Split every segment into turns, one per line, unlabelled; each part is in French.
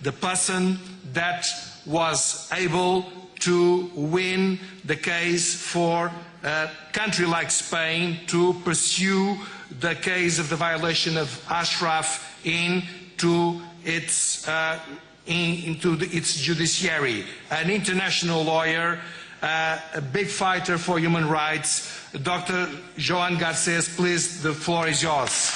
the person that was able to win the case for a country like Spain to pursue the case of the violation of Ashraf into its judiciary. An international lawyer, a big fighter for human rights, Dr. Joan Garcés, please, the floor is yours.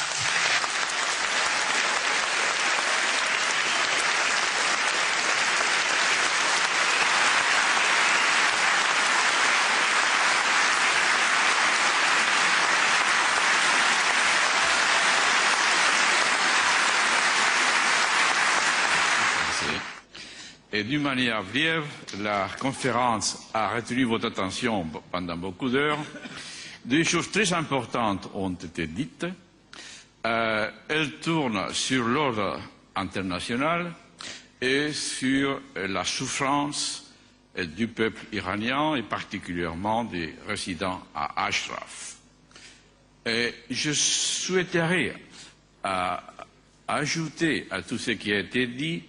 Et d'une manière brève, la conférence a retenu votre attention pendant beaucoup d'heures. Des choses très importantes ont été dites. Elles tournent sur l'ordre international et sur la souffrance du peuple iranien et particulièrement des résidents à Ashraf. Et je souhaiterais ajouter à tout ce qui a été dit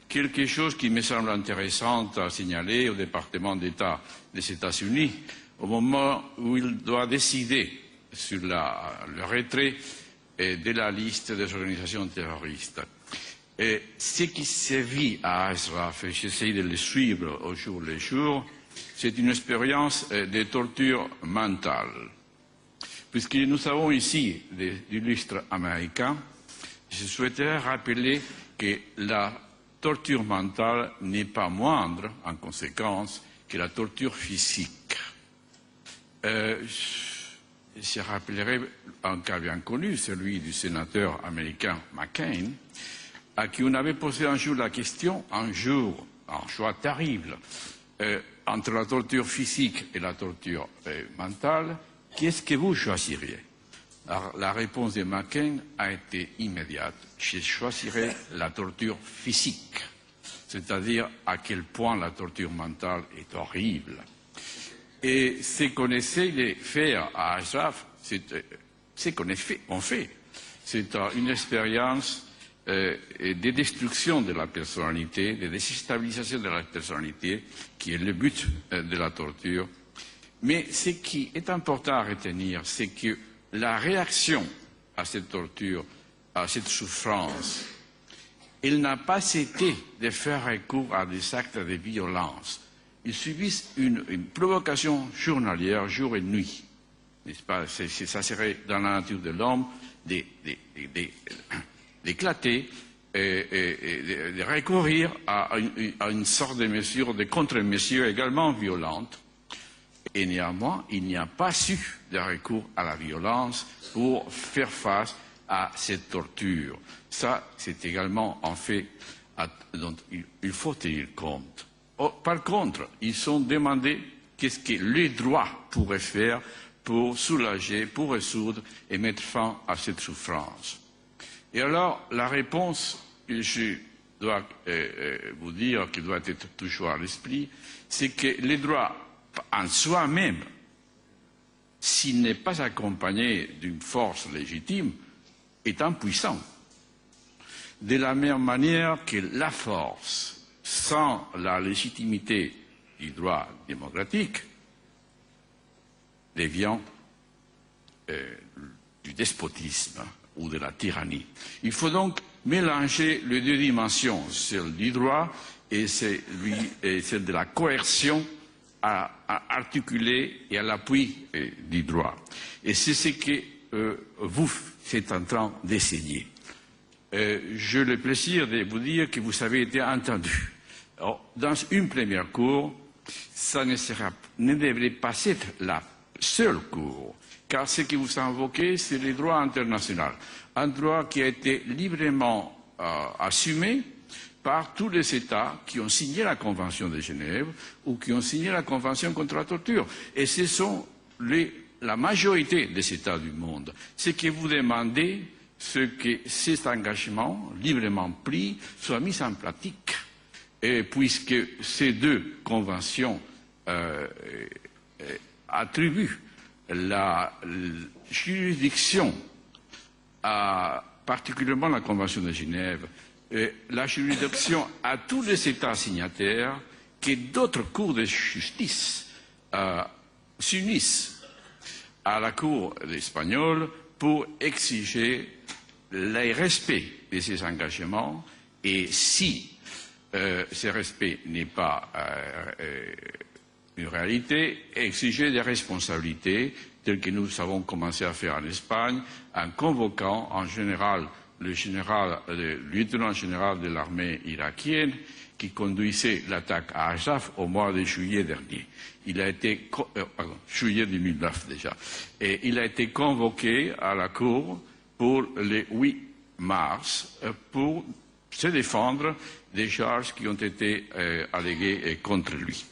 quelque chose qui me semble intéressant à signaler au département d'État des États-Unis au moment où il doit décider sur le retrait de la liste des organisations terroristes. Et ce qui se vit à Ashraf, et j'essaie de le suivre au jour le jour, c'est une expérience de torture mentale. Puisque nous avons ici des illustres américains, je souhaiterais rappeler que la torture mentale n'est pas moindre, en conséquence, que la torture physique. Je rappellerai un cas bien connu, celui du sénateur américain McCain, à qui on avait posé un jour la question, un choix terrible, entre la torture physique et la torture mentale, qu'est-ce que vous choisiriez? Alors, la réponse de McCain a été immédiate. Je choisirais la torture physique, c'est-à-dire à quel point la torture mentale est horrible. Et ce qu'on essaie de faire à Ashraf, ce qu'on fait, c'est une expérience de destruction de la personnalité, de déstabilisation de la personnalité, qui est le but de la torture. Mais ce qui est important à retenir, c'est que la réaction à cette torture, à cette souffrance, elle n'a pas été de faire recours à des actes de violence. Ils subissent une provocation journalière, jour et nuit. N'est-ce pas? Ça serait dans la nature de l'homme d'éclater et de recourir à une sorte de mesure, de contre-mesure également violente. Et néanmoins, il n'y a pas eu de recours à la violence pour faire face à cette torture. Ça, c'est également un fait dont il faut tenir compte. Par contre, ils ont demandé qu'est-ce que les droits pourraient faire pour soulager, pour résoudre et mettre fin à cette souffrance. Et alors, la réponse, je dois vous dire qui doit être toujours à l'esprit, c'est que les droits en soi-même, s'il n'est pas accompagné d'une force légitime, est impuissant. De la même manière que la force, sans la légitimité du droit démocratique, devient du despotisme ou de la tyrannie. Il faut donc mélanger les deux dimensions, celle du droit et celle de la coercion à articuler et à l'appui du droit. Et c'est ce que vous êtes en train d'essayer. J'ai le plaisir de vous dire que vous avez été entendu. Alors, dans une première cour, ça ne devrait pas être la seule cour, car ce que vous invoquez, c'est le droit international. Un droit qui a été librement assumé par tous les États qui ont signé la Convention de Genève ou qui ont signé la Convention contre la torture. Et ce sont la majorité des États du monde. Ce que vous demandez, c'est que ces engagements librement pris soient mis en pratique. Et puisque ces deux conventions attribuent la juridiction à particulièrement la Convention de Genève la juridiction à tous les États signataires que d'autres cours de justice s'unissent à la Cour espagnole pour exiger le respect de ces engagements et si ce respect n'est pas une réalité, exiger des responsabilités telles que nous avons commencé à faire en Espagne en convoquant en général le lieutenant général de l'armée irakienne qui conduisait l'attaque à Ashraf au mois de juillet dernier. Il a été, juillet 2009 déjà, et il a été convoqué à la Cour pour le 8 mars pour se défendre des charges qui ont été alléguées contre lui.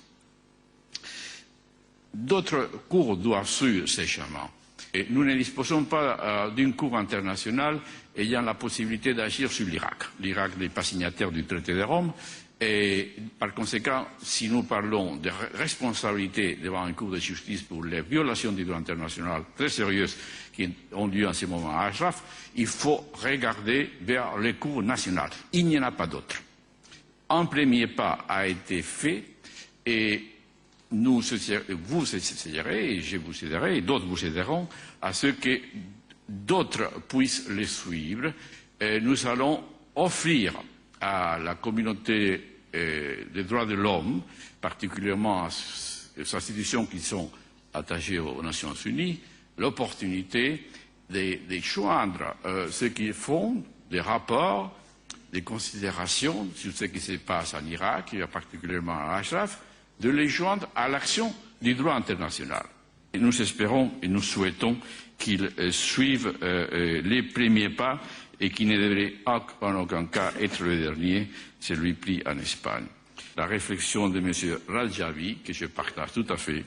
D'autres cours doivent suivre ces chemins. Et nous ne disposons pas d'une cour internationale ayant la possibilité d'agir sur l'Irak. L'Irak n'est pas signataire du traité de Rome et par conséquent, si nous parlons de responsabilité devant une cour de justice pour les violations du droit international très sérieuses qui ont lieu en ce moment à Ashraf, il faut regarder vers les cours nationales. Il n'y en a pas d'autres. Un premier pas a été fait et vous essayerez, et je vous aiderai, et d'autres vous aideront, à ce que d'autres puissent les suivre. Et nous allons offrir à la communauté des droits de l'homme, particulièrement aux institutions qui sont attachées aux Nations Unies, l'opportunité de joindre ceux qui font des rapports, des considérations sur ce qui se passe en Irak, et particulièrement à Ashraf, de les joindre à l'action du droit international. Et nous espérons et nous souhaitons qu'ils suivent les premiers pas et qui ne devrait en aucun cas être le dernier, celui pris en Espagne. La réflexion de M. Rajavi, que je partage tout à fait,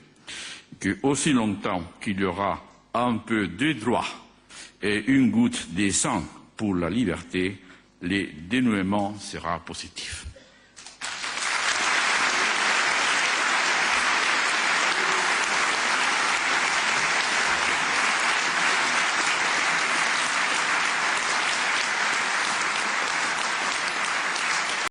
que aussi longtemps qu'il y aura un peu de droit et une goutte de sang pour la liberté, le dénouement sera positif.